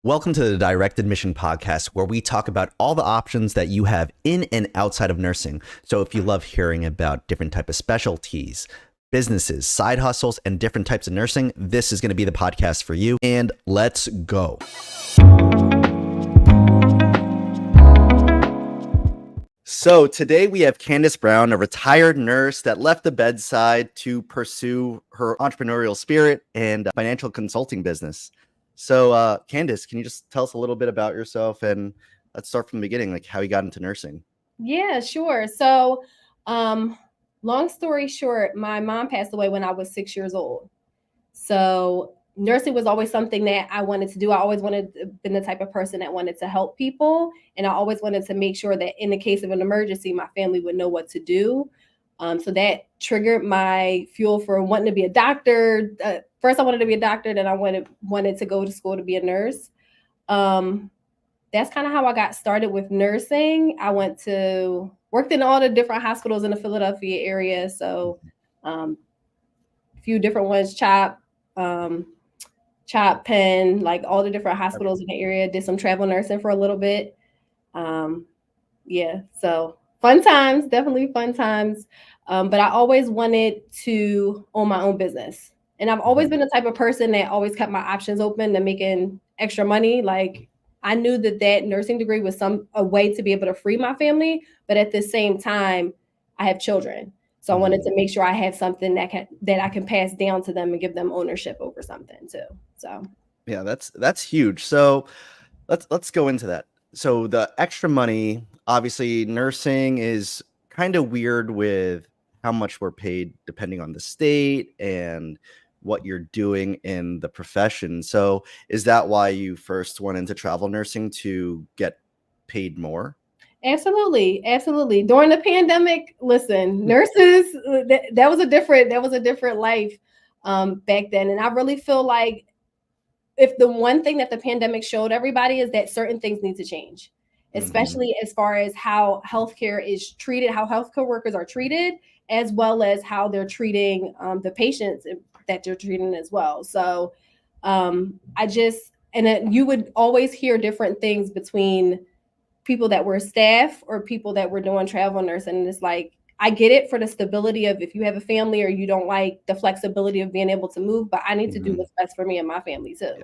Welcome to the Direct Admission Podcast, where we talk about all the options that you have in and outside of nursing. So if you love hearing about different type of specialties, businesses, side hustles, and different types of nursing, this is going to be the podcast for you. And let's go. So today we have Candice Brown, a retired nurse that left the bedside to pursue her entrepreneurial spirit and financial consulting business. So, Candice, can you just tell us a little bit about yourself, and let's start from the beginning, like how you got into nursing? Yeah, sure. So, long story short, my mom passed away when I was 6 years old. So, nursing was always something that I wanted to do. I always wanted to been the type of person that wanted to help people, and I always wanted to make sure that in the case of an emergency, my family would know what to do. So that triggered my fuel for wanting to be a doctor. First, I wanted to be a doctor, then I wanted to go to school to be a nurse. That's kind of how I got started with nursing. I worked in all the different hospitals in the Philadelphia area. So a few different ones, CHOP, Penn, like all the different hospitals in the area. Did some travel nursing for a little bit. Yeah, so fun times, definitely fun times. But I always wanted to own my own business. And I've always been the type of person that always kept my options open to making extra money. Like I knew that nursing degree was a way to be able to free my family, but at the same time, I have children. So I wanted to make sure I have something that I can pass down to them and give them ownership over something too. So yeah, that's huge. So let's go into that. So the extra money, obviously, nursing is kind of weird with how much we're paid depending on the state and what you're doing in the profession. So is that why you first went into travel nursing, to get paid more? Absolutely. During the pandemic, listen, nurses, that was a different life back then. And I really feel like if the one thing that the pandemic showed everybody is that certain things need to change, especially as far as how healthcare is treated, how healthcare workers are treated, as well as how they're treating the patients that they're treating as well. So you would always hear different things between people that were staff or people that were doing travel nursing. And it's like, I get it for the stability of if you have a family or you don't like the flexibility of being able to move, but I need to do what's best for me and my family too,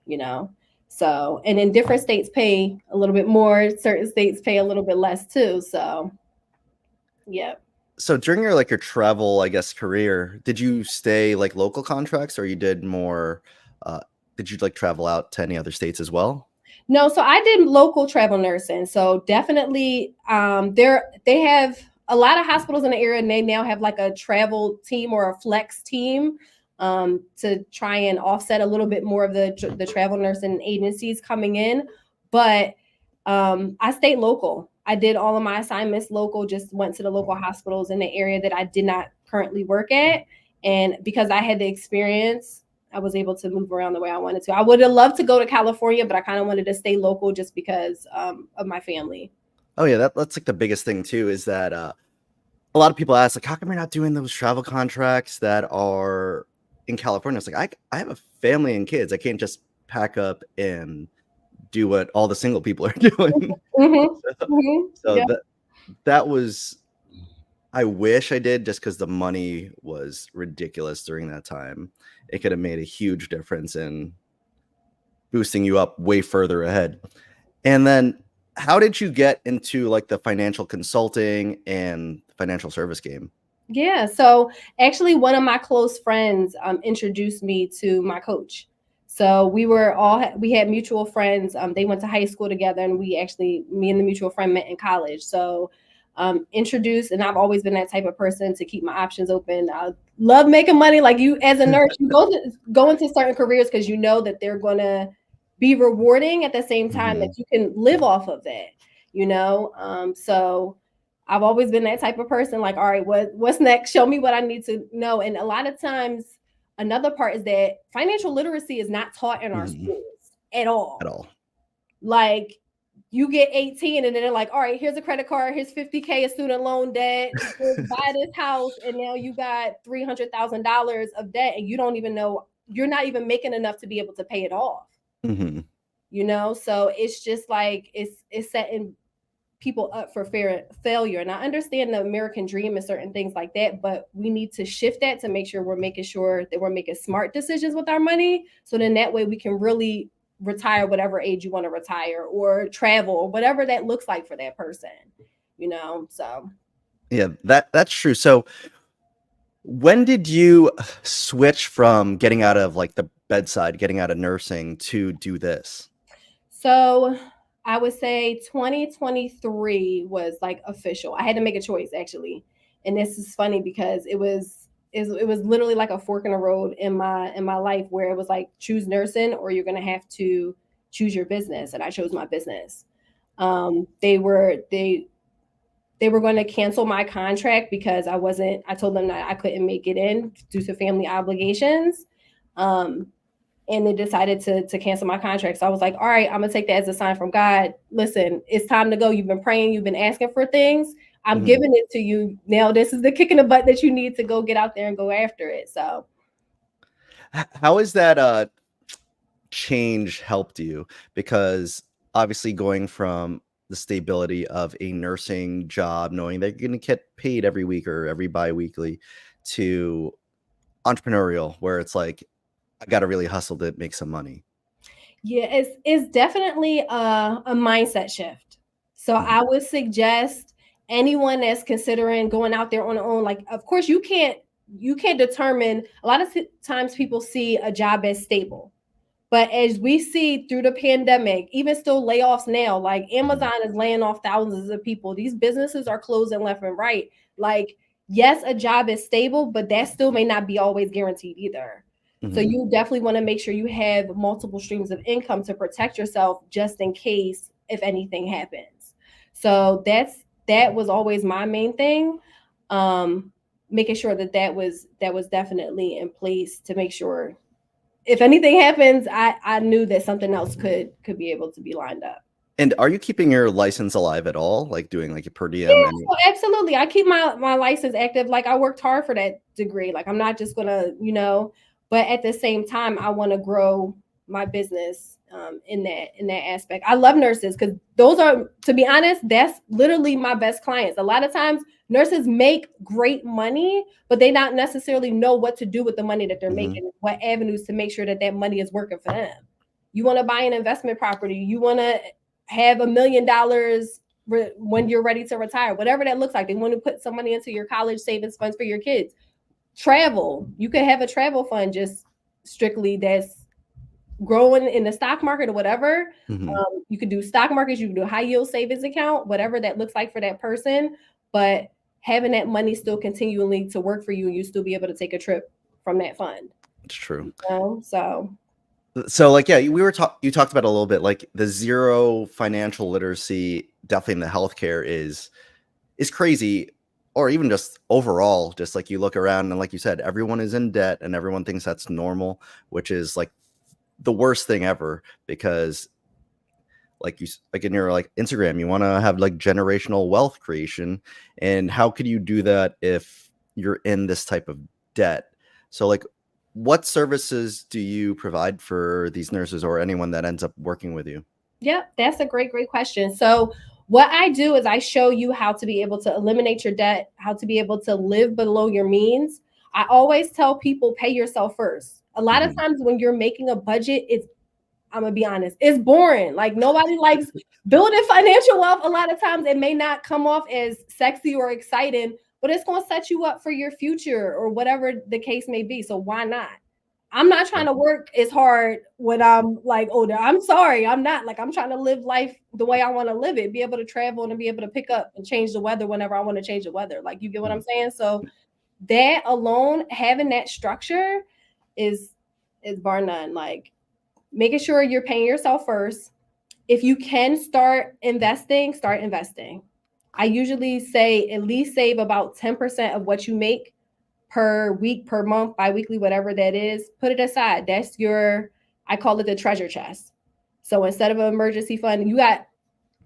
you know? So, and then different states pay a little bit more, certain states pay a little bit less too. So, yeah. So during your travel, I guess, career, did you stay like local contracts, or you did more, did you travel out to any other states as well? No, so I did local travel nursing. So definitely they have a lot of hospitals in the area, and they now have like a travel team or a flex team to try and offset a little bit more of the travel nursing agencies coming in. But I stayed local. I did all of my assignments local, just went to the local hospitals in the area that I did not currently work at. And because I had the experience, I was able to move around the way I wanted to. I would have loved to go to California, but I kind of wanted to stay local just because of my family. Oh yeah, that's like the biggest thing too, is that a lot of people ask, like, how come you're not doing those travel contracts that are in California? It's like, I have a family and kids. I can't just pack up and do what all the single people are doing. So that was, I wish I did, just because the money was ridiculous during that time. It could have made a huge difference in boosting you up way further ahead. And then how did you get into like the financial consulting and financial service game? Yeah, so actually one of my close friends introduced me to my coach. So we had mutual friends. They went to high school together, and me and the mutual friend met in college. So introduced, and I've always been that type of person to keep my options open. I love making money. Like you, as a nurse, you go into certain careers because you know that they're going to be rewarding at the same time that you can live off of that, so I've always been that type of person. Like, all right, what's next? Show me what I need to know. And a lot of times, another part is that financial literacy is not taught in our schools at all. Like, you get 18 and then they're like, all right, here's a credit card, here's $50K of student loan debt, buy this house, and now you got $300,000 of debt, and you don't even know, you're not even making enough to be able to pay it off. So it's just like it's setting people up for failure. And I understand the American dream and certain things like that, but we need to shift that to make sure we're making sure that we're making smart decisions with our money. So then that way we can really retire whatever age you want to retire, or travel, or whatever that looks like for that person, so. Yeah, that's true. So when did you switch from getting out of like the bedside, getting out of nursing to do this? So I would say 2023 was like official. I had to make a choice actually. And this is funny because it was literally like a fork in the road in my life, where it was like, choose nursing or you're gonna have to choose your business. And I chose my business. They were going to cancel my contract because I told them that I couldn't make it in due to family obligations. And they decided to cancel my contract. So I was like, all right, I'm gonna take that as a sign from God. Listen, it's time to go. You've been praying, you've been asking for things. I'm giving it to you. Now this is the kick in the butt that you need to go get out there and go after it. So how is that change helped you? Because obviously going from the stability of a nursing job, knowing that you're going to get paid every week or every bi-weekly, to entrepreneurial, where it's like, I got to really hustle to make some money. yeah, it's definitely a mindset shift. So I would suggest anyone that's considering going out there on their own, like, of course you can't determine. A lot of times people see a job as stable, but as we see through the pandemic, even still layoffs now, like Amazon is laying off thousands of people. These businesses are closing left and right. Like, yes, a job is stable, but that still may not be always guaranteed either. So you definitely want to make sure you have multiple streams of income to protect yourself just in case if anything happens. So that was always my main thing. Making sure that was definitely in place to make sure if anything happens, I knew that something else could be able to be lined up. And are you keeping your license alive at all? Like doing like a per diem? Yeah, so absolutely. I keep my license active. Like, I worked hard for that degree. Like, I'm not just gonna, but at the same time, I want to grow my business in that aspect. I love nurses because those are, to be honest, that's literally my best clients. A lot of times nurses make great money, but they not necessarily know what to do with the money that they're making, what avenues to make sure that money is working for them. You want to buy an investment property, you want to have $1 million when you're ready to retire, whatever that looks like. They want to put some money into your college savings funds for your kids. Travel, you could have a travel fund just strictly that's growing in the stock market or whatever. You could do stock markets, you can do high yield savings account, whatever that looks like for that person. But having that money still continually to work for you, and you still be able to take a trip from that fund. It's true. So like, yeah, you talked about a little bit, like the zero financial literacy, definitely in the healthcare is crazy. Or even just overall, just like you look around and like you said, everyone is in debt and everyone thinks that's normal, which is like the worst thing ever. Because like in your like Instagram, you want to have like generational wealth creation. And how could you do that if you're in this type of debt? So like, what services do you provide for these nurses or anyone that ends up working with you? Yep, that's a great question. So what I do is I show you how to be able to eliminate your debt, how to be able to live below your means. I always tell people, pay yourself first. A lot of times when you're making a budget, I'm gonna be honest, it's boring. Like, nobody likes building financial wealth. A lot of times it may not come off as sexy or exciting, but it's gonna set you up for your future or whatever the case may be. So why not? I'm not trying to work as hard when I'm like older. I'm sorry. I'm not. Like, I'm trying to live life the way I want to live it, be able to travel and be able to pick up and change the weather whenever I want to change the weather. Like, you get what I'm saying? So that alone, having that structure is bar none. Like, making sure you're paying yourself first. If you can start investing, start investing. I usually say at least save about 10% of what you make per week, per month, bi-weekly, whatever that is. Put it aside. That's I call it the treasure chest. So instead of an emergency fund,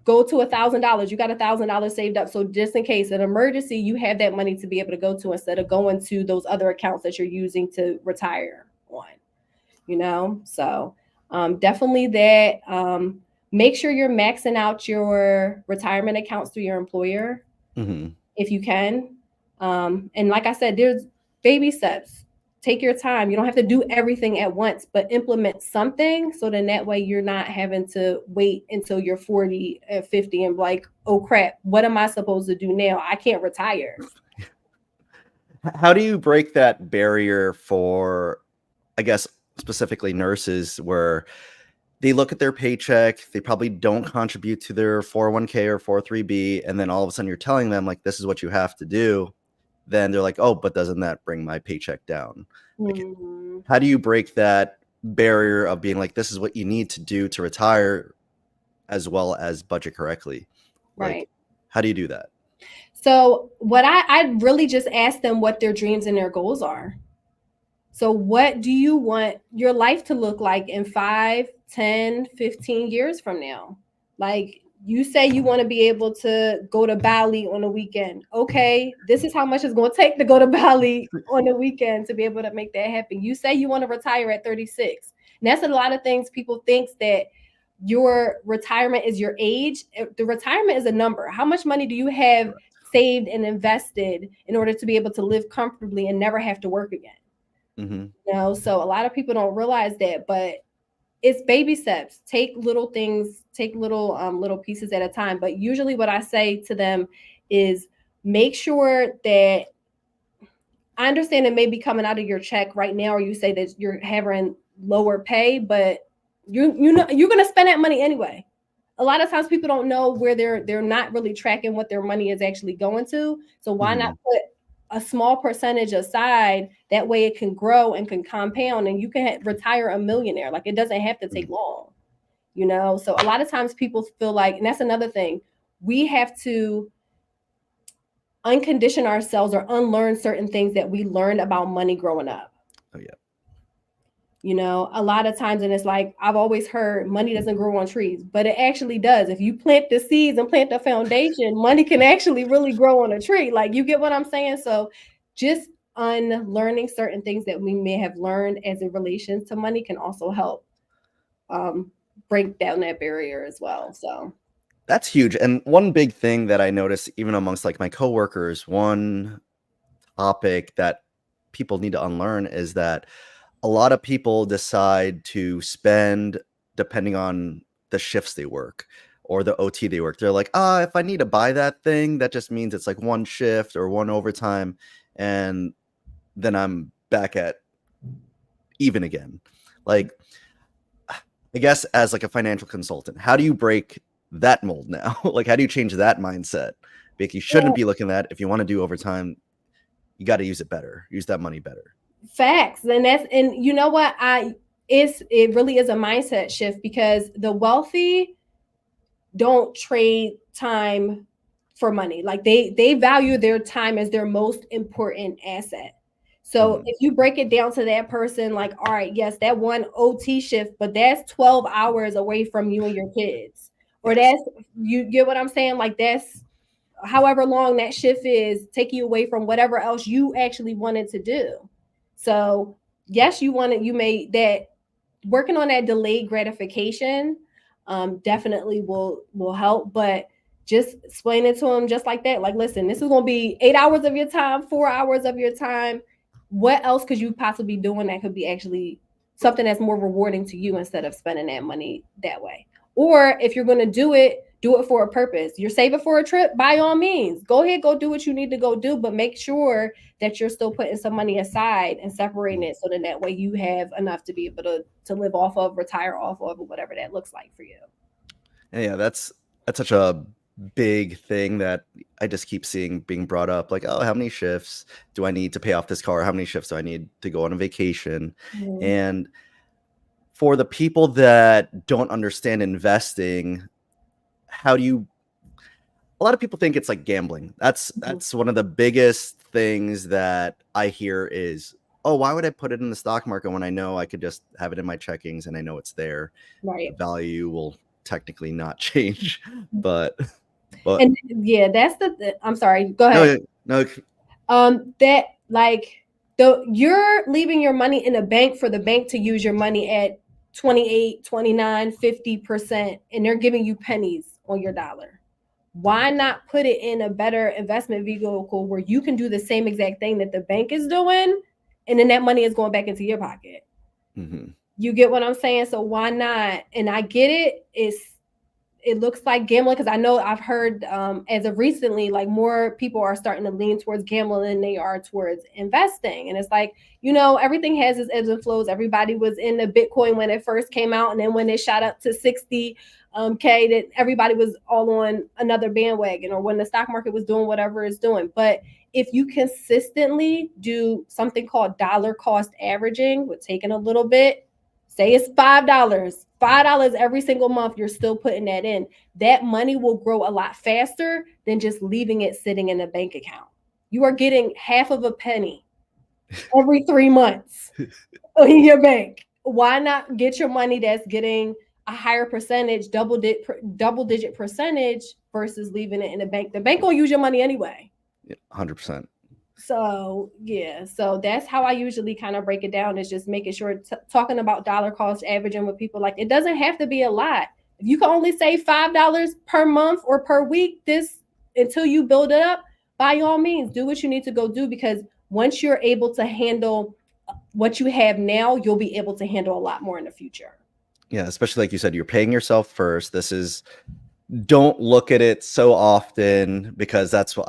go to $1,000. You got $1,000 saved up. So just in case an emergency, you have that money to be able to go to instead of going to those other accounts that you're using to retire on. So Definitely that. Make sure you're maxing out your retirement accounts through your employer Hmm. if you can. And like I said, there's baby steps. Take your time. You don't have to do everything at once, but implement something so then that way you're not having to wait until you're 40 and 50 and like, oh crap, what am I supposed to do now? I can't retire. How do you break that barrier for, I guess, specifically nurses, where they look at their paycheck, they probably don't contribute to their 401k or 403b, and then all of a sudden you're telling them like this is what you have to do. Then they're like, oh, but doesn't that bring my paycheck down? Like, Mhm. how do you break that barrier of being like, this is what you need to do to retire as well as budget correctly? Like, Right. how do you do that? So what I really just ask them what their dreams and their goals are. So what do you want your life to look like in 5, 10, 15 years from now? Like you say you want to be able to go to Bali on a weekend. Okay, this is how much it's going to take to go to Bali on a weekend to be able to make that happen. You say you want to retire at 36. And that's a lot of things people think that your retirement is your age. The retirement is a number. How much money do you have saved and invested in order to be able to live comfortably and never have to work again? Mm-hmm. So a lot of people don't realize that, but it's baby steps. Take little things, take little pieces at a time. But usually what I say to them is make sure that I understand it may be coming out of your check right now, or you say that you're having lower pay, but you know you're gonna spend that money anyway. A lot of times people don't know where they're not really tracking what their money is actually going to. So why not Mm-hmm. put a small percentage aside? That way it can grow and can compound, and you can retire a millionaire. Like it doesn't have to take long, you know. So a lot of times people feel like, and that's another thing, we have to uncondition ourselves or unlearn certain things that we learned about money growing up. Oh yeah. You know, a lot of times, and it's like I've always heard money doesn't grow on trees, but it actually does. If you plant the seeds and plant the foundation, money can actually really grow on a tree. Like, you get what I'm saying? So just unlearning certain things that we may have learned as in relation to money can also help um, break down that barrier as well. So That's huge. And one big thing that I notice, even amongst like my coworkers, one topic that people need to unlearn is that a lot of people decide to spend depending on the shifts they work or the OT they work. They're like, if I need to buy that thing, that just means it's like one shift or one overtime. And then I'm back at even again. Like, I guess as like a financial consultant, how do you break that mold now? Like, how do you change that mindset? Like, you shouldn't be looking at, if you want to do overtime, you got to use it better, use that money better. facts, and you know what, it really is a mindset shift because the wealthy don't trade time for money. Like they value their time as their most important asset. So Mhm. if you break it down to that person, like, all right, yes, that one OT shift, but that's 12 hours away from you and your kids. Or Yes. that's, you get what I'm saying? Like that's however long that shift is, taking you away from whatever else you actually wanted to do. So yes, you made that, working on that delayed gratification definitely will help, but just explain it to them just like that. Like, listen, this is going to be 8 hours of your time, 4 hours of your time. What else could you possibly be doing that could be actually something that's more rewarding to you instead of spending that money that way? Or if you're going to do it for a purpose. You're saving for a trip, by all means, go ahead, go do what you need to go do, but make sure that you're still putting some money aside and separating Mhm. it so that way you have enough to be able to live off of, retire off of, or whatever that looks like for you. And yeah, that's such a big thing that I just keep seeing being brought up. Like, oh, how many shifts do I need to pay off this car? How many shifts do I need to go on a vacation? Mhm. And for the people that don't understand investing, how do you a lot of people think it's like gambling. Mhm. That's one of the biggest things that I hear is, oh, why would I put it in the stock market when I know I could just have it in my checkings and I know it's there? The Right. value will technically not change, but but And yeah, that's I'm sorry, go ahead. no, no, That like you're leaving your money in a bank for the bank to use your money at 28, 29, 50%, and they're giving you pennies on your dollar. Why not put it in a better investment vehicle where you can do the same exact thing that the bank is doing, and then that money is going back into your pocket? Mm-hmm. You get what I'm saying? So why not? And I get it. It looks like gambling, because I know I've heard as of recently, like more people are starting to lean towards gambling than they are towards investing. And it's like, everything has its ebbs and flows. Everybody was in the Bitcoin when it first came out, and then when it shot up to 60 K, that everybody was all on another bandwagon, or when the stock market was doing whatever it's doing. But if you consistently do something called dollar cost averaging, with taking a little bit, say it's $5 every single month, you're still putting that in. That money will grow a lot faster than just leaving it sitting in a bank account. You are getting half of a penny every 3 months in your bank. Why not get your money that's getting a higher percentage, double digit percentage, versus leaving it in the bank? The bank gonna use your money anyway. 100%. So yeah, so that's how I usually kind of break it down, is just making sure talking about dollar cost averaging with people. Like, it doesn't have to be a lot. If you can only save $5 per month or per week until you build it up, by all means, do what you need to go do, because once you're able to handle what you have now, you'll be able to handle a lot more in the future. Yeah, especially like you said, you're paying yourself first. Don't look at it so often, because that's what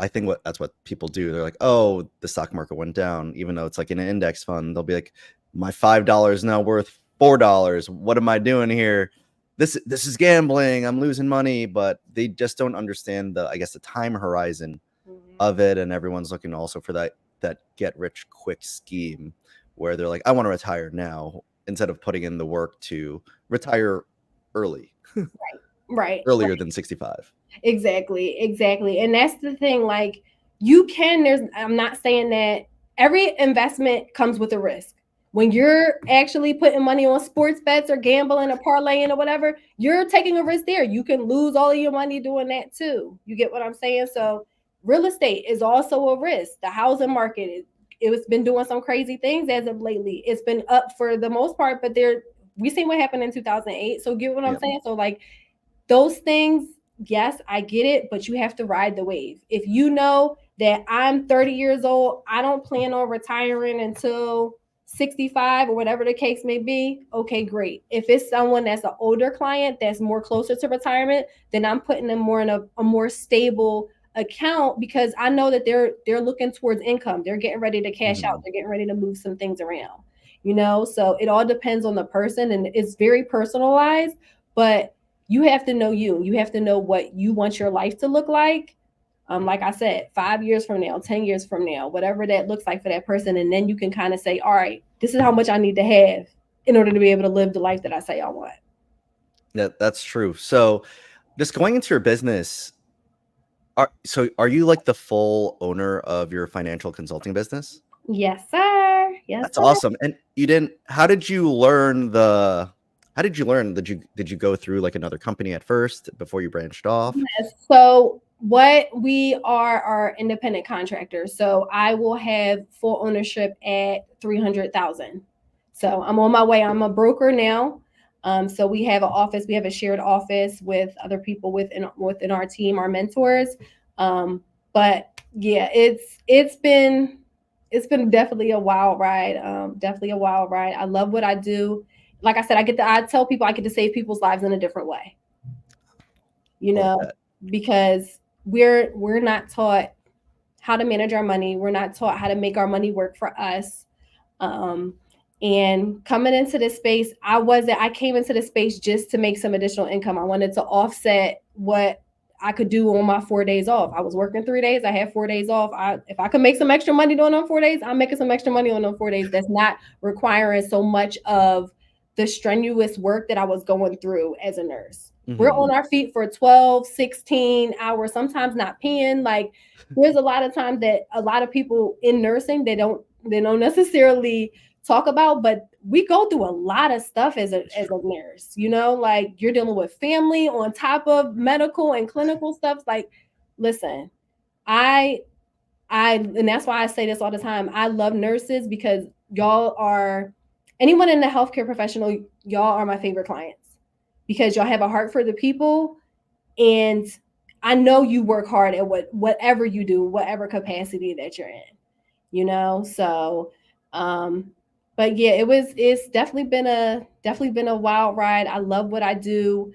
people do. They're like, oh, the stock market went down, even though it's like in an index fund. They'll be like, my $5 is now worth $4. What am I doing here? This is gambling. I'm losing money. But they just don't understand the time horizon of it. And everyone's looking also for that get rich quick scheme, where they're like, I want to retire now, instead of putting in the work to retire early. Right. Earlier than 65. Exactly. And that's the thing. Like, I'm not saying that every investment comes with a risk. When you're actually putting money on sports bets or gambling or parlaying or whatever, you're taking a risk there. You can lose all of your money doing that too. You get what I'm saying? So real estate is also a risk. The housing market, it's been doing some crazy things as of lately. It's been up for the most part, but we seen what happened in 2008. So get what I'm saying? So like, those things, yes, I get it, but you have to ride the wave. If you know that I'm 30 years old, I don't plan on retiring until 65 or whatever the case may be, okay, great. If it's someone that's an older client that's more closer to retirement, then I'm putting them more in a more stable account, because I know that they're looking towards income. They're getting ready to cash out. They're getting ready to move some things around, so it all depends on the person, and it's very personalized. But you have to know you have to know what you want your life to look like. Like I said, 5 years from now, 10 years from now, whatever that looks like for that person. And then you can kind of say, all right, this is how much I need to have in order to be able to live the life that I say I want. Yeah, that's true. So just going into your business, are you like the full owner of your financial consulting business? Yes, sir. Yes, That's sir. awesome. And how did you learn did you go through like another company at first before you branched off? Yes. So we are independent contractors. So I will have full ownership at 300,000. So I'm on my way. I'm a broker now. So we have an office. We have a shared office with other people within our team, our mentors. But yeah, it's been definitely a wild ride. Definitely a wild ride. I love what I do. Like I said, I tell people I get to save people's lives in a different way. Because we're not taught how to manage our money. We're not taught how to make our money work for us. And coming into this space, I came into the space just to make some additional income. I wanted to offset what I could do on my 4 days off. I was working 3 days. I had 4 days off. If I could make some extra money doing on 4 days, I'm making some extra money on those 4 days. That's not requiring so much of the strenuous work that I was going through as a nurse. We're on our feet for 12, 16 hours, sometimes not paying. Like, there's a lot of times that a lot of people in nursing, they don't necessarily talk about, but we go through a lot of stuff as a nurse, like you're dealing with family on top of medical and clinical stuff. Like, listen, and that's why I say this all the time. I love nurses, because y'all are anyone in the healthcare professional, y'all are my favorite clients because y'all have a heart for the people, and I know you work hard at whatever you do, whatever capacity that you're in, you know. So, um, but yeah, it's definitely been a wild ride. I love what I do.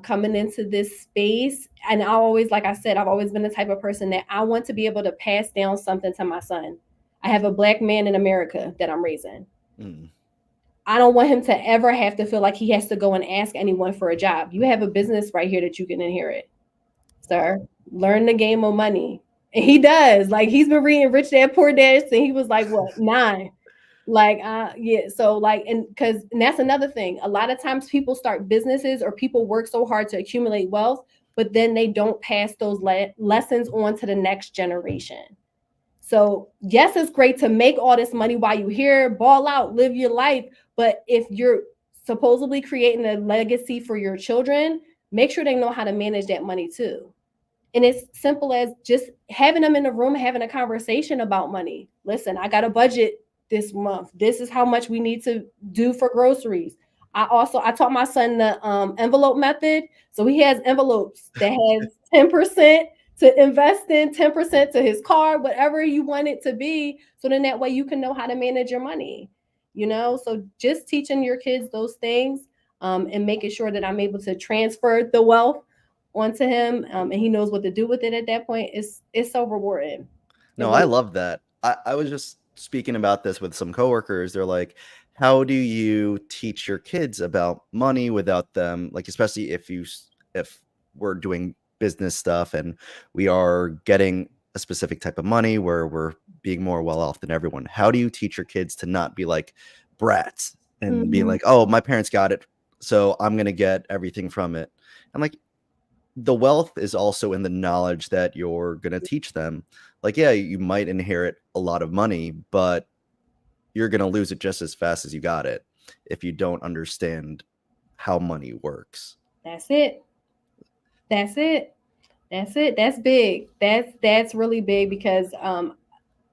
Coming into this space, and I always, like I said, I've always been the type of person that I want to be able to pass down something to my son. I have a black man in America that I'm raising. Mm. I don't want him to ever have to feel like he has to go and ask anyone for a job. You have a business right here that you can inherit, sir. Learn the game of money. And he does. Like, he's been reading Rich Dad Poor Dad since he was like, what, 9? Like, yeah. So like, and that's another thing. A lot of times people start businesses or people work so hard to accumulate wealth, but then they don't pass those lessons on to the next generation. So yes, it's great to make all this money while you're here, ball out, live your life. But if you're supposedly creating a legacy for your children, make sure they know how to manage that money too. And it's simple as just having them in the room, having a conversation about money. Listen, I got a budget this month. This is how much we need to do for groceries. I taught my son the envelope method. So he has envelopes that has 10% to invest in, 10% to his car, whatever you want it to be. So then that way you can know how to manage your money, you know? So just teaching your kids those things, and making sure that I'm able to transfer the wealth onto him, and he knows what to do with it at that point. It's so rewarding. It No, I really love that. I was just speaking about this with some coworkers. They're like, how do you teach your kids about money without them, like, especially if we're doing business stuff and we are getting a specific type of money where we're being more well off than everyone. How do you teach your kids to not be like brats and being Mhm. like, oh, my parents got it, so I'm going to get everything from it? I'm like, the wealth is also in the knowledge that you're going to teach them. Like, yeah, you might inherit a lot of money, but you're going to lose it just as fast as you got it if you don't understand how money works. That's it. That's it. That's it. That's big. That's really big because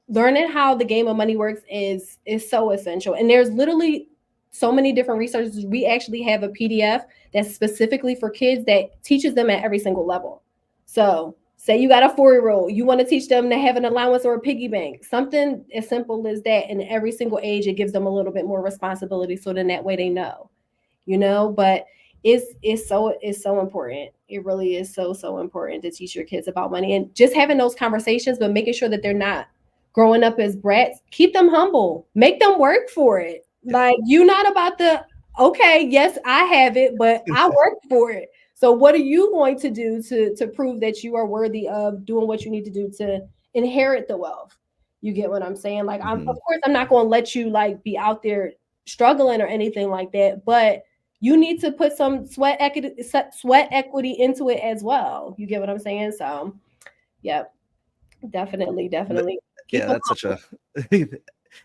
learning how the game of money works is so essential. And there's literally so many different resources. We actually have a PDF that's specifically for kids that teaches them at every single level. So say you got a 4-year-old, you want to teach them to have an allowance or a piggy bank, something as simple as that. And every single age, it gives them a little bit more responsibility. So then that way they know, you know. But it's so important. It really is so important to teach your kids about money and just having those conversations, but making sure that they're not growing up as brats. Keep them humble, make them work for it. Like, you not about the, okay, yes, I have it, but I worked for it. So what are you going to do to prove that you are worthy of doing what you need to do to inherit the wealth? You get what I'm saying? Like, I'm, Mm-hmm. of course, I'm not going to let you like be out there struggling or anything like that, but you need to put some sweat equity into it as well. You get what I'm saying? So, yep, definitely keep Yeah, them that's such a humble.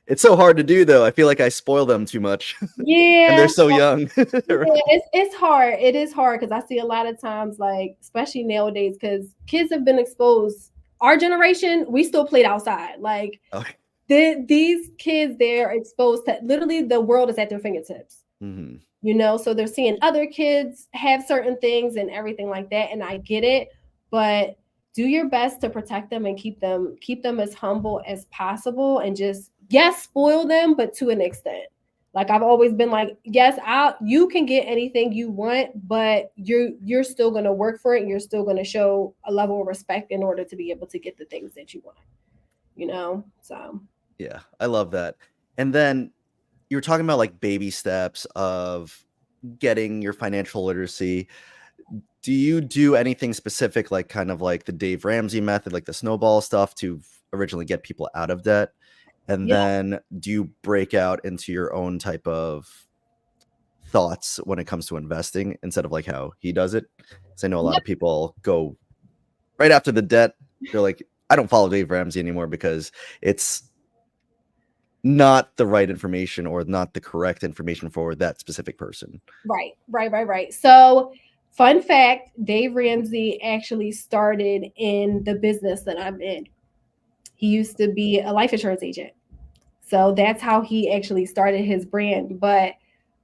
it's so hard to do though. I feel like I spoil them too much and they're Yeah, so young. yeah, it's hard. It is hard because I see a lot of times, like especially nowadays, because kids have been exposed. Our generation, we still played outside. Like, Okay. these kids, they're exposed to literally the world is at their fingertips. Mm-hmm. You know, so they're seeing other kids have certain things and everything like that, and I get it, but do your best to protect them and keep them as humble as possible, and just, yes, spoil them, but to an extent. Like, I've always been like, yes, you can get anything you want, but you're still going to work for it, and you're still going to show a level of respect in order to be able to get the things that you want, you know. So Yeah, I love that. And then you were talking about like baby steps of getting your financial literacy. Do you do anything specific, like kind of like the Dave Ramsey method, like the snowball stuff to originally get people out of debt? And yeah, then do you break out into your own type of thoughts when it comes to investing instead of like how he does it? Because I know a lot yeah, of people go right after the debt. They're like, I don't follow Dave Ramsey anymore because it's not the right information or not the correct information for that specific person. right. So, fun fact, Dave Ramsey actually started in the business that I'm in. He used to be a life insurance agent. So that's how he actually started his brand. But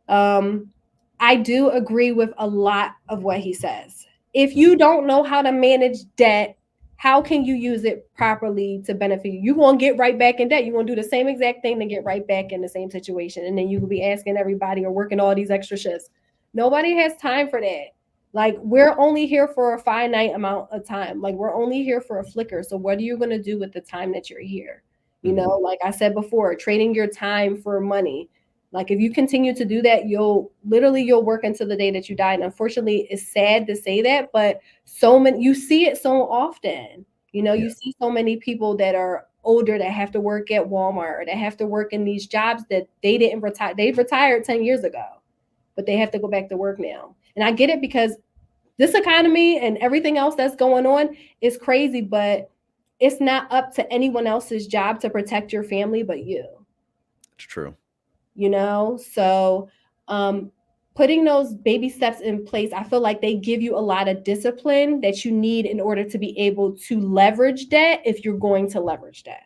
I do agree with a lot of what he says. If you don't know how to manage debt, how can you use it properly to benefit you? You're going to get right back in debt. You're going to do the same exact thing to get right back in the same situation. And then you will be asking everybody or working all these extra shifts. Nobody has time for that. Like, we're only here for a finite amount of time. Like, we're only here for a flicker. So what are you going to do with the time that you're here? You know, like I said before, trading your time for money. Like, if you continue to do that, you'll work until the day that you die. And unfortunately, it's sad to say that, but you see it so often. You know, you see so many people that are older that have to work at Walmart or that have to work in these jobs that they didn't retire. They retired 10 years ago, but they have to go back to work now. And I get it, because this economy and everything else that's going on is crazy, but it's not up to anyone else's job to protect your family but you. It's true. You know, so putting those baby steps in place, I feel like they give you a lot of discipline that you need in order to be able to leverage debt if you're going to leverage debt.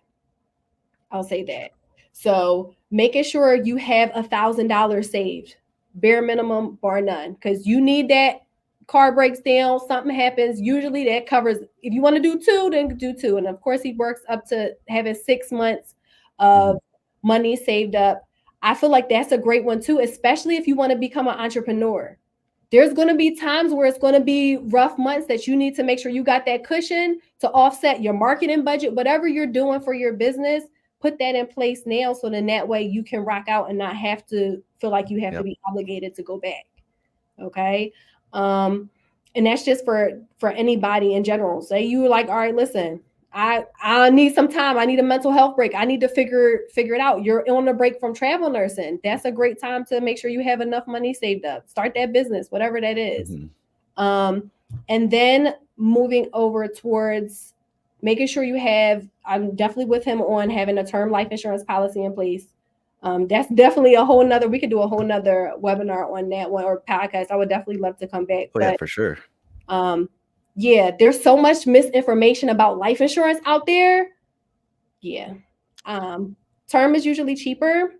I'll say that. So making sure you have $1,000 saved, bare minimum, bar none, because you need that. Car breaks down, something happens. Usually that covers, if you want to do two, then do two. And of course, he works up to having 6 months of money saved up. I feel like that's a great one too, especially if you want to become an entrepreneur. There's going to be times where it's going to be rough months that you need to make sure you got that cushion to offset your marketing budget, whatever you're doing for your business. Put that in place now, so then that way you can rock out and not have to feel like you have to be obligated to go back. Okay. And that's just for anybody in general. Say you were like, all right, listen, I need some time. I need a mental health break. I need to figure it out. You're on a break from travel nursing. That's a great time to make sure you have enough money saved up. Start that business, whatever that is. And then moving over towards making sure you have, I'm definitely with him on having a term life insurance policy in place. That's definitely we could do a whole nother webinar on that one, or podcast. I would definitely love to come back. Oh, yeah, for sure. Yeah, there's so much misinformation about life insurance out there. Yeah. Term is usually cheaper.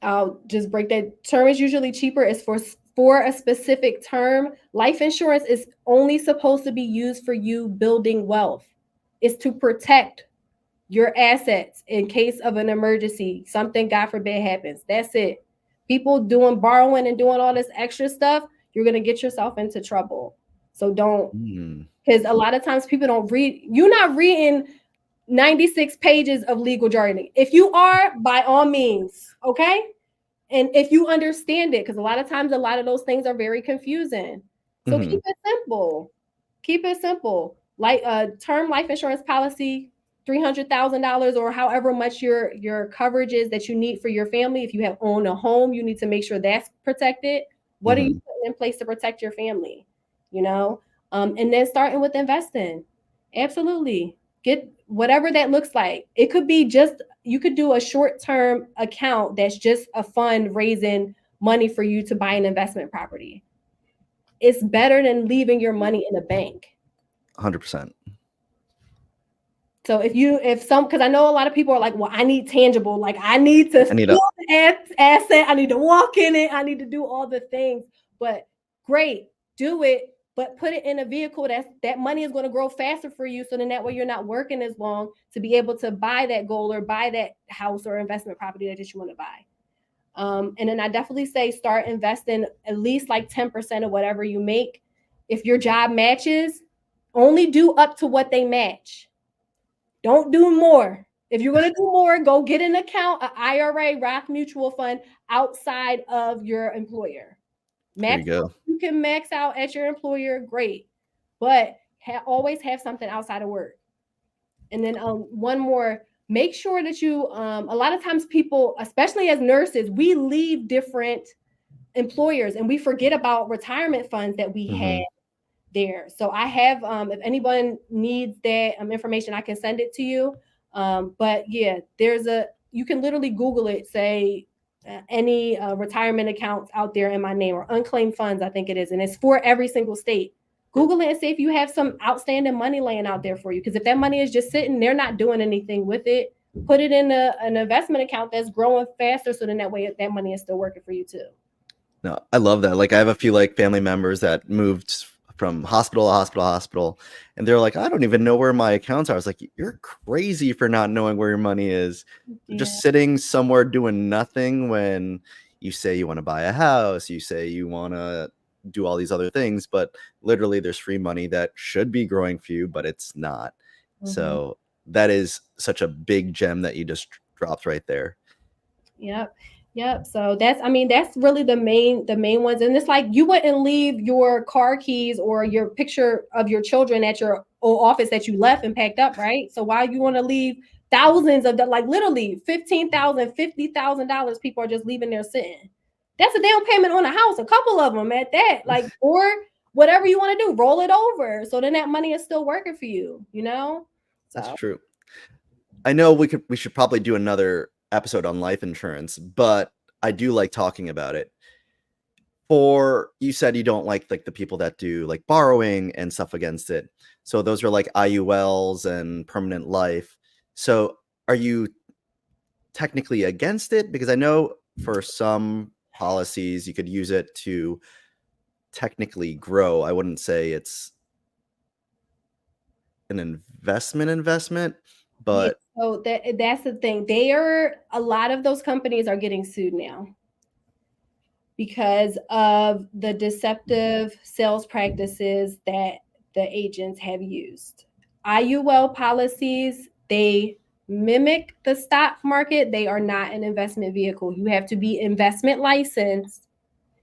I'll just break that. Term is usually cheaper. It's for a specific term. Life insurance is only supposed to be used for you building wealth. It's to protect your assets in case of an emergency, something, God forbid, happens. That's it. People borrowing and doing all this extra stuff, you're going to get yourself into trouble. So don't, because a lot of times people don't read. You're not reading 96 pages of legal jargon. If you are, by all means, okay? And if you understand it, because a lot of times a lot of those things are very confusing. So keep it simple. Keep it simple. Like a term life insurance policy, $300,000 or however much your coverage is that you need for your family. If you own a home, you need to make sure that's protected. What are you putting in place to protect your family? You know, and then starting with investing. Absolutely. Get whatever that looks like. It could be you could do a short-term account that's just a fund raising money for you to buy an investment property. It's better than leaving your money in a bank. 100%. So because I know a lot of people are like, well, I need tangible, like I need to feel the asset, I need to walk in it, I need to do all the things. But great, do it, but put it in a vehicle that money is going to grow faster for you. So then that way you're not working as long to be able to buy that goal or buy that house or investment property that you want to buy. And then I definitely say start investing at least like 10% of whatever you make. If your job matches, only do up to what they match. Don't do more. If you're going to do more, go get an account, an IRA, Roth mutual fund outside of your employer. You can max out at your employer, great. But always have something outside of work. And then one more, make sure that you, a lot of times people, especially as nurses, we leave different employers and we forget about retirement funds that we had there. So I have, if anyone needs that information, I can send it to you. But yeah, you can literally Google it, say any retirement accounts out there in my name, or unclaimed funds, I think it is. And it's for every single state. Google it and see if you have some outstanding money laying out there for you. Because if that money is just sitting, they're not doing anything with it. put it in an investment account that's growing faster, so then that way that money is still working for you too. No, I love that. Like I have a few like family members that moved from hospital to hospital to hospital, and they're like, I don't even know where my accounts are. I was like, you're crazy for not knowing where your money is. Yeah. Just sitting somewhere doing nothing when you say you want to buy a house, you say you want to do all these other things, but literally there's free money that should be growing for you, but it's not. So that is such a big gem that you just dropped right there. Yep. Yep. So that's, I mean, that's really the main ones. And it's like you wouldn't leave your car keys or your picture of your children at your old office that you left and packed up, right? So why you want to leave thousands of like literally $15,000, $50,000 people are just leaving there sitting. That's a down payment on a house, a couple of them at that. Like, or whatever you want to do, roll it over. So then that money is still working for you, you know? So. That's true. I know we should probably do another episode on life insurance, but I do like talking about it. For you said you don't like the people that do like borrowing and stuff against it. So those are like IULs and permanent life. So are you technically against it? Because I know for some policies you could use it to technically grow. I wouldn't say it's an investment, but so that's the thing. A lot of those companies are getting sued now because of the deceptive sales practices that the agents have used. IUL policies, they mimic the stock market. They are not an investment vehicle. You have to be investment licensed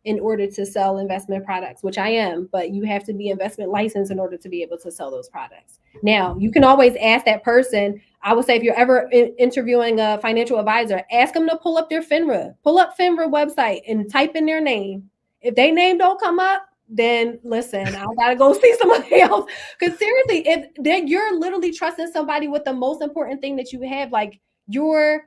in order to sell investment products, which I am, but you have to be investment licensed in order to be able to sell those products. Now, you can always ask that person. I would say if you're ever interviewing a financial advisor, ask them to pull up their FINRA, pull up FINRA website and type in their name. If their name don't come up, then listen, I gotta go see somebody else. Because seriously, if you're literally trusting somebody with the most important thing that you have, like your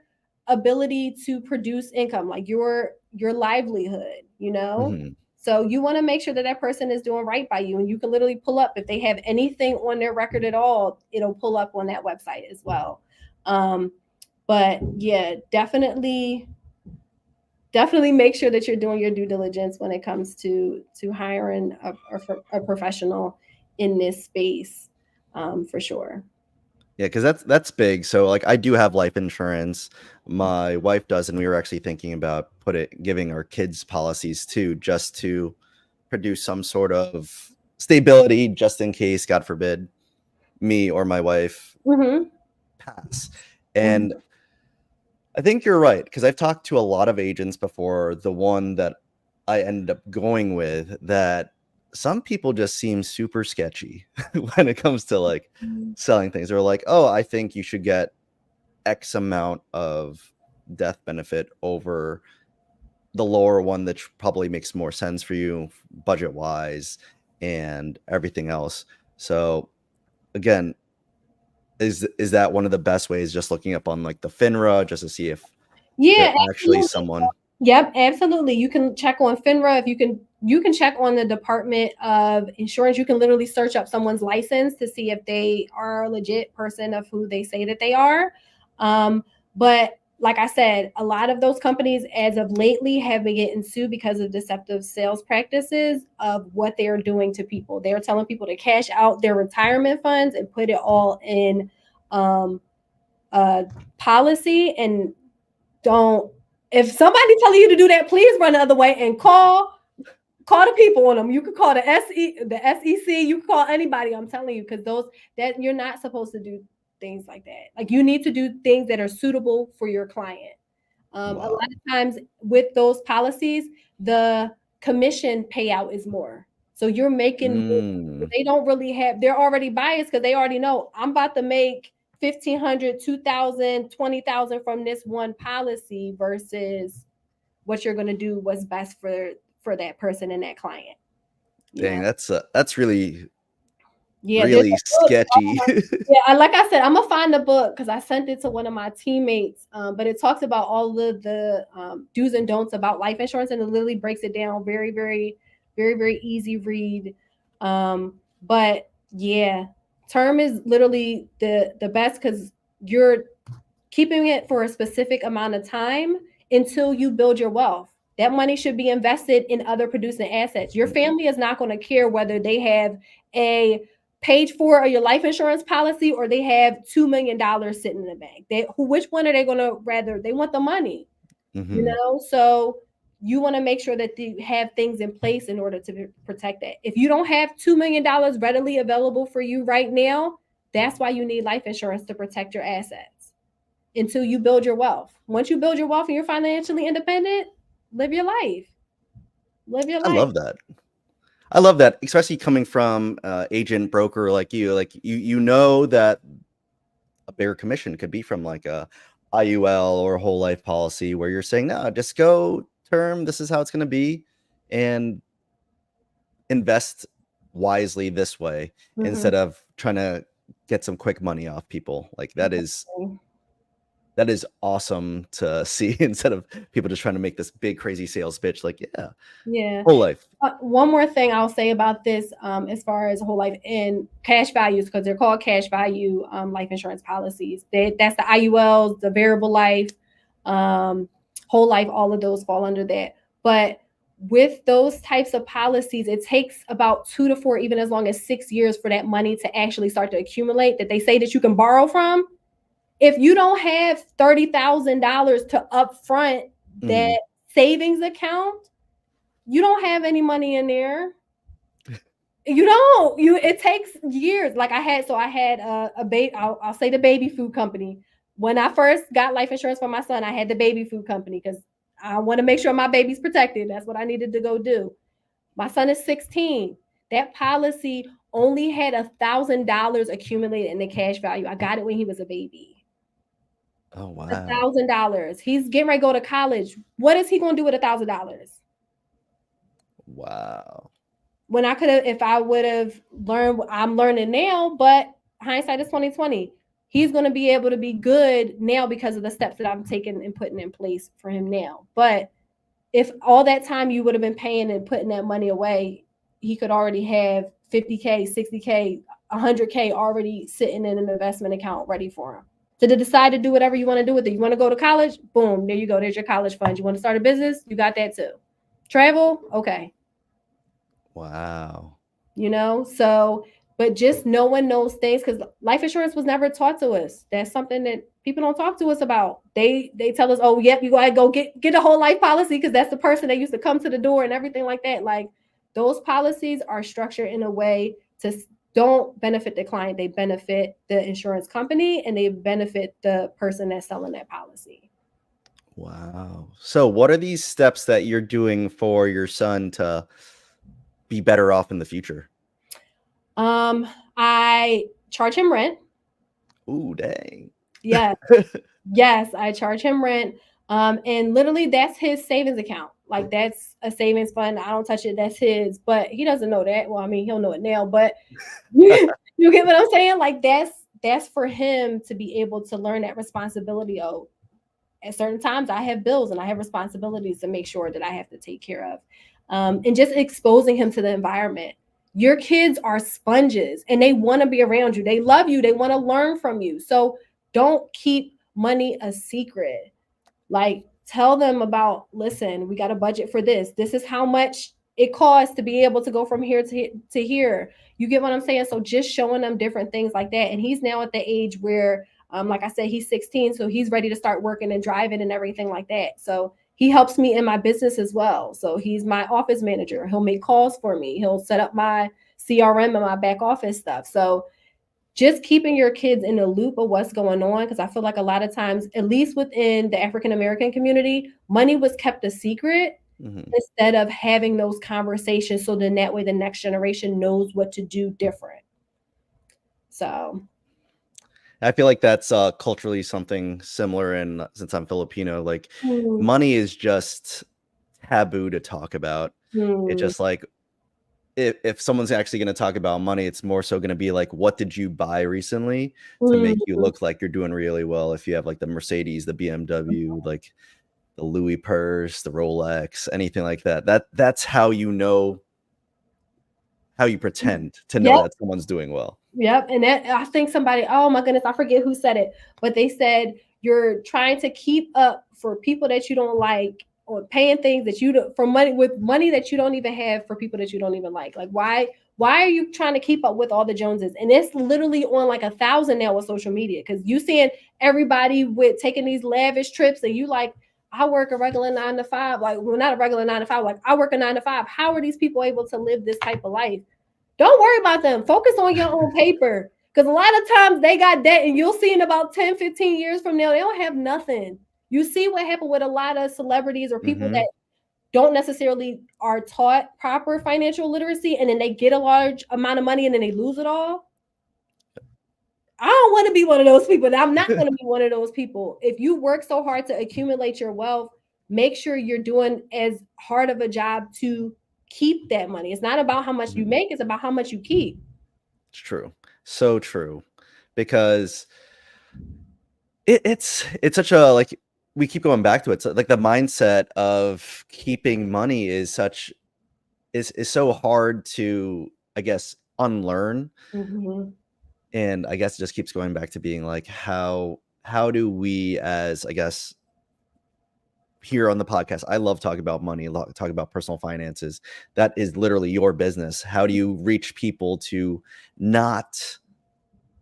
ability to produce income, like your livelihood, you know. mm-hmm. So you want to make sure that that person is doing right by you, and you can literally pull up if they have anything on their record at all, it'll pull up on that website as well. But yeah, definitely make sure that you're doing your due diligence when it comes to hiring a professional in this space, for sure. Yeah, because that's big. So like I do have life insurance. My wife does, and we were actually thinking about giving our kids policies too, just to produce some sort of stability, just in case, God forbid, me or my wife pass. And I think you're right, because I've talked to a lot of agents before. The one that I ended up going with, that some people just seem super sketchy when it comes to like selling things. They're like, oh, I think you should get X amount of death benefit over the lower one that probably makes more sense for you budget wise and everything else. So again, is that one of the best ways, just looking up on like the FINRA just to see if they're actually someone? Yep, absolutely. You can check on FINRA. If you can check on the Department of Insurance. You can literally search up someone's license to see if they are a legit person of who they say that they are. But like I said, a lot of those companies as of lately have been getting sued because of deceptive sales practices of what they are doing to people. They're telling people to cash out their retirement funds and put it all in a policy. And if somebody's telling you to do that, please run the other way and call the people on them. You can call the SEC, you can call anybody. I'm telling you, because that you're not supposed to do things like that. Like, you need to do things that are suitable for your client. Wow. A lot of times with those policies, the commission payout is more. So you're making they don't really have, they're already biased because they already know I'm about to make $1,500, $2,000, $20,000 from this one policy versus what you're going to do what's best for that person and that client. Dang, that's really really sketchy. Yeah, like I said, I'm gonna find the book because I sent it to one of my teammates. But it talks about all of the do's and don'ts about life insurance, and it literally breaks it down very, very, very, very easy read. But yeah, term is literally the best because keeping it for a specific amount of time until you build your wealth. That money should be invested in other producing assets. Your family is not going to care whether they have a page 4 of your life insurance policy or they have $2 million sitting in the bank. Which one are they going to rather? They want the money, Mm-hmm. So you want to make sure that you have things in place in order to protect that. If you don't have $2 million readily available for you right now, that's why you need life insurance to protect your assets until you build your wealth. Once you build your wealth and you're financially independent, live your life. Live your I life. love that. I love that, especially coming from agent broker like you. Like you know that a bigger commission could be from like a IUL or a whole life policy where you're saying, no, just go term. This is how it's going to be, and invest wisely this way instead of trying to get some quick money off people. Like that is awesome to see instead of people just trying to make this big crazy sales pitch. Like, Yeah. whole life. One more thing I'll say about this, as far as whole life and cash values, because they're called cash value life insurance policies. That's the IULs, the variable life, whole life. All of those fall under that. But with those types of policies, it takes about 2 to 4, even as long as 6 years for that money to actually start to accumulate. That they say that you can borrow from. If you don't have $30,000 to upfront that savings account, you don't have any money in there. You don't. It takes years. Like I had a baby. I'll say the baby food company. When I first got life insurance for my son, I had the baby food company because I want to make sure my baby's protected. That's what I needed to go do. My son is 16. That policy only had $1,000 accumulated in the cash value. I got it when he was a baby. Oh wow. $1,000. He's getting ready to go to college. What is he going to do with $1,000? Wow. When I could have, if I would have learned what I'm learning now, but hindsight is 2020. He's going to be able to be good now because of the steps that I'm taking and putting in place for him now. But if all that time you would have been paying and putting that money away, he could already have 50K, 60K, 100K already sitting in an investment account ready for him. To decide to do whatever you want to do with it. You want to go to college? Boom, there you go. There's your college fund. You want to start a business? You got that too. Travel? Okay. Wow. So, but just knowing those things, because life insurance was never taught to us. That's something that people don't talk to us about. They tell us, oh, yep, you gotta go get a whole life policy because that's the person that used to come to the door and everything like that. Like those policies are structured in a way to don't benefit the client. They benefit the insurance company and they benefit the person that's selling that policy. Wow. So what are these steps that you're doing for your son to be better off in the future? I charge him rent. Ooh, dang. Yeah. Yes, I charge him rent. And literally that's his savings account. Like that's a savings fund. I don't touch it. That's his, but he doesn't know that. Well, I mean, he'll know it now, but you get what I'm saying? Like that's for him to be able to learn that responsibility. Oh, at certain times I have bills and I have responsibilities to make sure that I have to take care of. And just exposing him to the environment. Your kids are sponges and they want to be around you. They love you. They want to learn from you. So don't keep money a secret. Like tell them about, listen, we got a budget for this. This is how much it costs to be able to go from here to here. You get what I'm saying? So just showing them different things like that. And he's now at the age where, like I said, he's 16. So he's ready to start working and driving and everything like that. So he helps me in my business as well. So he's my office manager. He'll make calls for me. He'll set up my CRM and my back office stuff. So just keeping your kids in the loop of what's going on, because I feel like a lot of times, at least within the African American community, money was kept a secret instead of having those conversations. So then that way the next generation knows what to do different. So I feel like that's culturally something similar. And since I'm Filipino, like money is just taboo to talk about. It's just like, if someone's actually going to talk about money, it's more so going to be like, what did you buy recently to make you look like you're doing really well? If you have like the Mercedes, the BMW, like the Louis purse, the Rolex, anything like that, that's how you know, how you pretend to know that someone's doing well. Yep. And that, I think somebody, oh my goodness, I forget who said it, but they said you're trying to keep up for people that you don't like, or paying things that you don't, for money, with money that you don't even have, for people that you don't even like. Like, why are you trying to keep up with all the Joneses? And it's literally on like 1,000 now with social media, because you seeing everybody with taking these lavish trips, and you like, I work a regular 9 to 5. Like, well, not a regular 9 to 5. Like, I work a 9 to 5. How are these people able to live this type of life? Don't worry about them. Focus on your own paper. Because a lot of times they got debt, and you'll see in about 10, 15 years from now, they don't have nothing. You see what happened with a lot of celebrities or people that don't necessarily are taught proper financial literacy, and then they get a large amount of money and then they lose it all. I don't want to be one of those people. I'm not going to be one of those people. If you work so hard to accumulate your wealth, make sure you're doing as hard of a job to keep that money. It's not about how much you make, it's about how much you keep. It's true. So true. Because it's such a, like, we keep going back to it. So, like, the mindset of keeping money is so hard to, I guess, unlearn. And I guess it just keeps going back to being like, how do we, as, I guess, here on the podcast, I love talking about money, talking about personal finances. That is literally your business. How do you reach people to not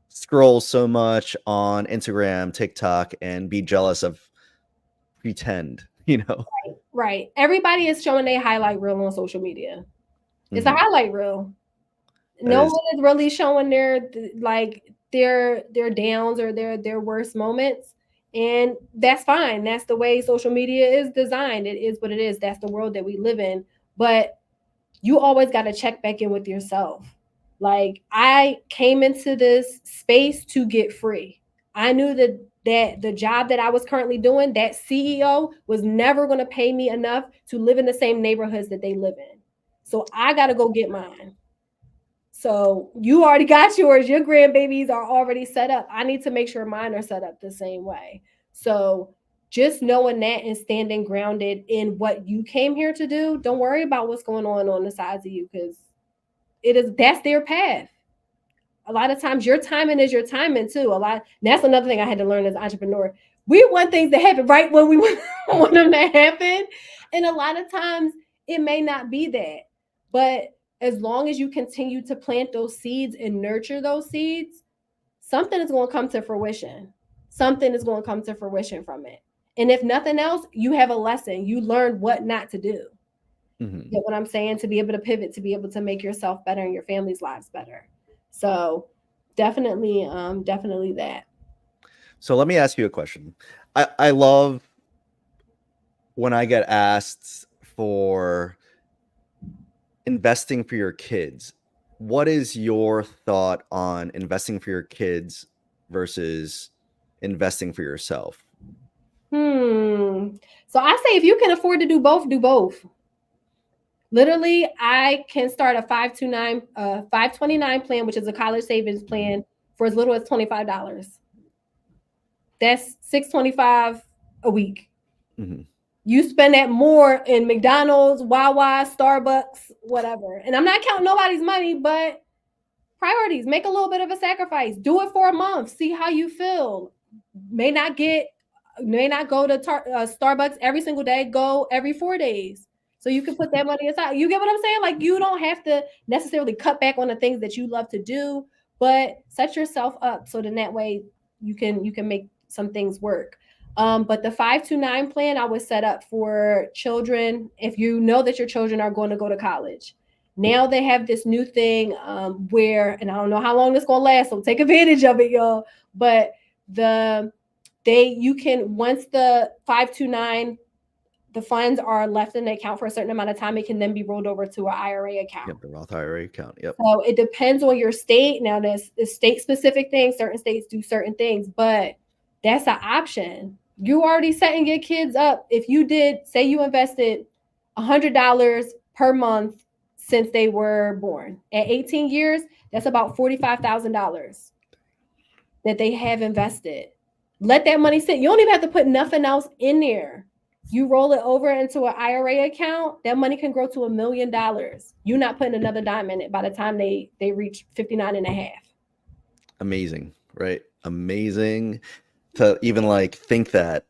scroll so much on Instagram, TikTok, and be jealous of pretend, Right. Everybody is showing their highlight reel on social media. It's a highlight reel. No one is really showing their downs or their worst moments. And that's fine. That's the way social media is designed. It is what it is. That's the world that we live in. But you always got to check back in with yourself. Like, I came into this space to get free. I knew that the job that I was currently doing, that CEO was never going to pay me enough to live in the same neighborhoods that they live in. So I got to go get mine. So you already got yours. Your grandbabies are already set up. I need to make sure mine are set up the same way. So just knowing that and standing grounded in what you came here to do, don't worry about what's going on the sides of you, because that's their path. A lot of times your timing is your timing too. That's another thing I had to learn as an entrepreneur. We want things to happen right when we want them to happen. And a lot of times it may not be that. But as long as you continue to plant those seeds and nurture those seeds, something is going to come to fruition. Something is going to come to fruition from it. And if nothing else, you have a lesson. You learned what not to do. You know what I'm saying? To be able to pivot, to be able to make yourself better and your family's lives better. So definitely that. So let me ask you a question. I love when I get asked for investing for your kids. What is your thought on investing for your kids versus investing for yourself? So I say, if you can afford to do both, do both. Literally, I can start a 529 plan, which is a college savings plan, for as little as $25. That's $625 a week. You spend that more in McDonald's, Wawa, Starbucks, whatever. And I'm not counting nobody's money, but priorities. Make a little bit of a sacrifice. Do it for a month. See how you feel. May not go to Starbucks every single day. Go every 4 days. So you can put that money aside. You get what I'm saying? Like, you don't have to necessarily cut back on the things that you love to do, but set yourself up so then that way you can make some things work. But the 529 plan, I would set up for children. If you know that your children are going to go to college, now they have this new thing where, and I don't know how long this is going to last, so take advantage of it, y'all. But you can, once the 529, the funds are left in the account for a certain amount of time, it can then be rolled over to an IRA account. Yep, the Roth IRA account. Yep. So it depends on your state. Now, there's state-specific things. Certain states do certain things, but that's an option. You already setting your kids up. If you did, say you invested $100 per month since they were born, at 18 years, that's about $45,000 that they have invested. Let that money sit. You don't even have to put nothing else in there. You roll it over into an IRA account, that money can grow to $1 million. You're not putting another dime in it by the time they reach 59 and a half. Amazing, right? Amazing. to even like think that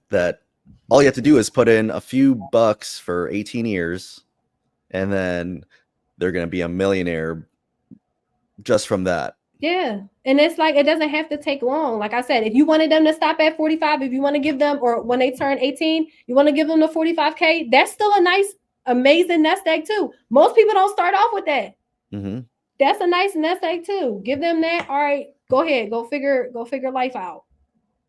all you have to do is put in a few bucks for 18 years and then they're going to be a millionaire just from that. Yeah. And it's like, it doesn't have to take long. Like I said, if you wanted them to stop at 45, if you want to give them, or when they turn 18, you want to give them the 45K, that's still a nice, amazing nest egg too. Most people don't start off with that. Mm-hmm. That's a nice nest egg too. Give them that. All right, go ahead, go figure life out.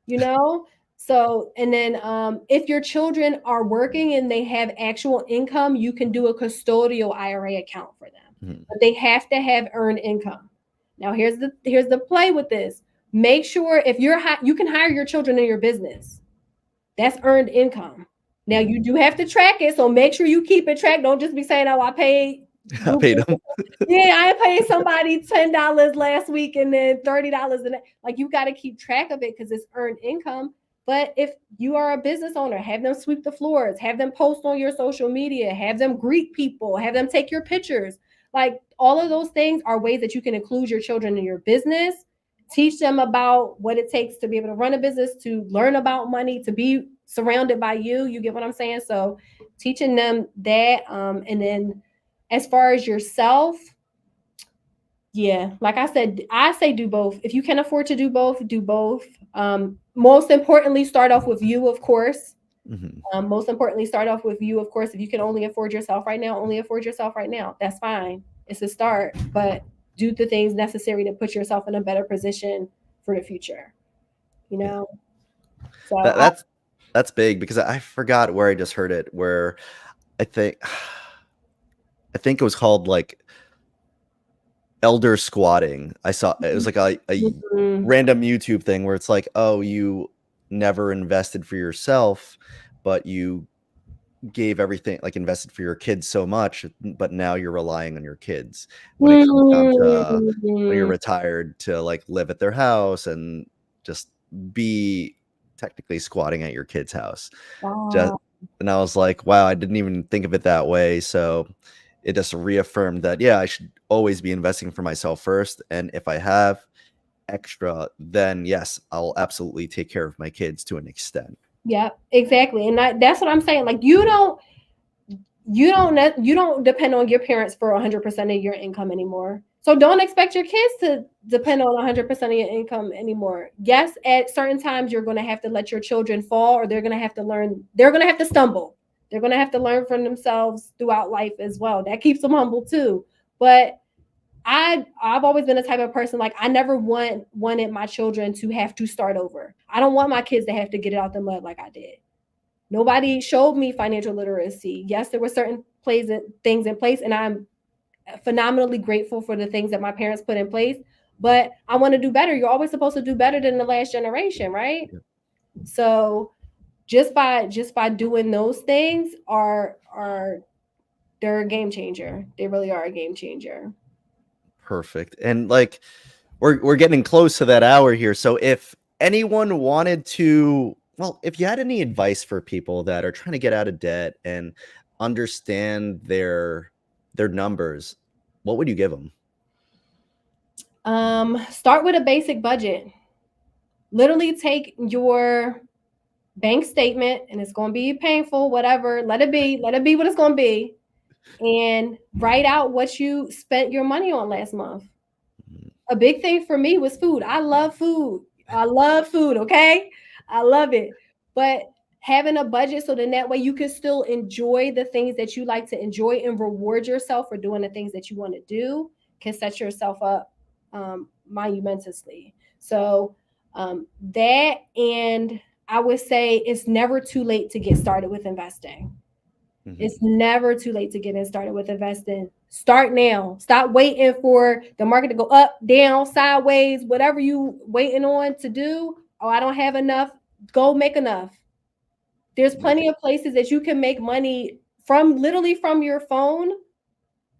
You know? So, and then if your children are working and they have actual income, you can do a custodial IRA account for them. Mm-hmm. But they have to have earned income. Now, here's the play with this. Make sure if you can hire your children in your business. That's earned income. Now, you do have to track it, so make sure you keep it tracked. Don't just be saying, "Oh, I paid." I paid them. Yeah, I paid somebody $10 last week and then $30, and like you got to keep track of it because it's earned income. But if you are a business owner, have them sweep the floors, have them post on your social media, have them greet people, have them take your pictures. Like all of those things are ways that you can include your children in your business, teach them about what it takes to be able to run a business, to learn about money, to be surrounded by you. You get what I'm saying? So teaching them that. And then as far as yourself, yeah, like I said, I say do both. If you can afford to do both, do both. Most importantly, start off with you, of course. Mm-hmm. Most importantly, start off with you, of course. If you can only afford yourself right now, only afford yourself right now. That's fine. It's a start, but do the things necessary to put yourself in a better position for the future. You know? So That's big because I forgot where I just heard it, where I think it was called like elder squatting. I saw it was like a random YouTube thing where it's like, oh, you never invested for yourself, but you gave everything, like invested for your kids so much, but now you're relying on your kids when it comes down to when you're retired to like live at their house and just be technically squatting at your kid's house. And I was like, wow, I didn't even think of it that way. So it just reaffirmed that, yeah, I should always be investing for myself first. And if I have extra, then yes, I'll absolutely take care of my kids to an extent. Yeah, exactly. And that's what I'm saying. Like you don't depend on your parents for 100% of your income anymore. So don't expect your kids to depend on 100% of your income anymore. Yes, at certain times you're going to have to let your children fall, or they're going to have to learn. They're going to have to stumble. They're going to have to learn from themselves throughout life as well. That keeps them humble too. But I've always been the type of person, like I never wanted my children to have to start over. I don't want my kids to have to get it out the mud like I did. Nobody showed me financial literacy. Yes, there were certain things in place, and I'm phenomenally grateful for the things that my parents put in place. But I want to do better. You're always supposed to do better than the last generation, right? Yeah. So just by doing those things they're a game changer. They really are a game changer. Perfect. And like we're getting close to that hour here. So if anyone wanted to, well, if you had any advice for people that are trying to get out of debt and understand their numbers, what would you give them? Start with a basic budget. Literally take your bank statement, and it's going to be painful, whatever. Let it be what it's going to be. And write out what you spent your money on last month. A big thing for me was food. I love food. Okay? I love it. But having a budget so then that way you can still enjoy the things that you like to enjoy and reward yourself for doing the things that you want to do can set yourself up monumentously. So that, and I would say it's never too late to get started with investing. Mm-hmm. It's never too late to get started with investing. Start now. Stop waiting for the market to go up, down, sideways, whatever you waiting on to do. Oh, I don't have enough. Go make enough. There's plenty of places that you can make money from, literally from your phone,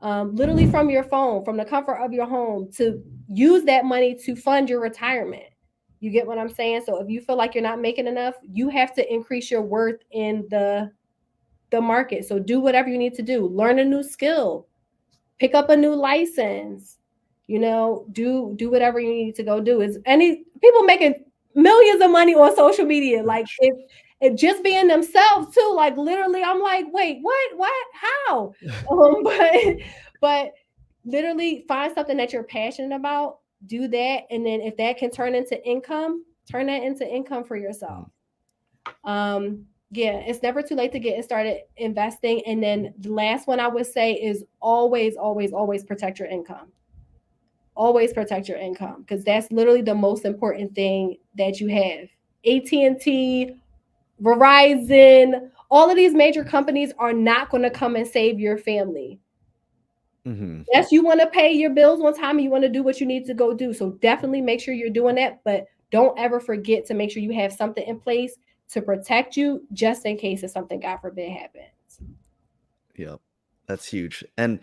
from the comfort of your home, to use that money to fund your retirement. You get what I'm saying? So if you feel like you're not making enough, you have to increase your worth in the market. So do whatever you need to do. Learn a new skill. Pick up a new license. Do whatever you need to go do. Is any people making millions of money on social media. Like if just being themselves too, like literally, I'm like, wait, what, how? But literally find something that you're passionate about, do that, and then if that can turn into income, turn that into income for yourself. Yeah, it's never too late to get started investing. And then the last one I would say is always protect your income. Always protect your income, because that's literally the most important thing that you have. AT&T, Verizon, all of these major companies are not going to come and save your family. Yes, you want to pay your bills on time and you want to do what you need to go do. So definitely make sure you're doing that, but don't ever forget to make sure you have something in place to protect you just in case if something, God forbid, happens. Yep. That's huge. And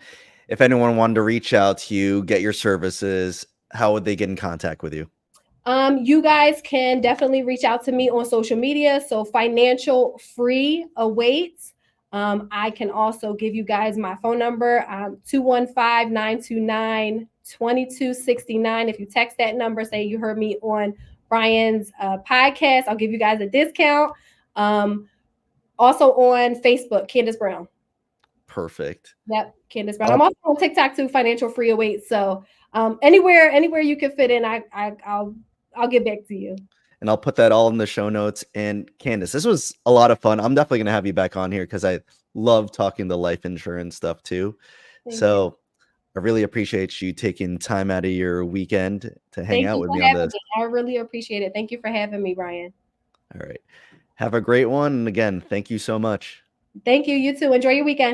if anyone wanted to reach out to you, get your services, how would they get in contact with you? You guys can definitely reach out to me on social media. So financial free awaits. I can also give you guys my phone number, 215-929-2269. If you text that number, say you heard me on Brian's podcast, I'll give you guys a discount. Also on Facebook, Candice Brown. Perfect. Yep, Candice Brown. I'm also on TikTok too, financial free awaits. So anywhere you can fit in, I'll get back to you. And I'll put that all in the show notes. And Candice, this was a lot of fun. I'm definitely going to have you back on here because I love talking the life insurance stuff too. Thank so you. I really appreciate you taking time out of your weekend to hang out with me on this. I really appreciate it. Thank you for having me, Brian. All right. Have a great one. And again, thank you so much. Thank you. You too. Enjoy your weekend.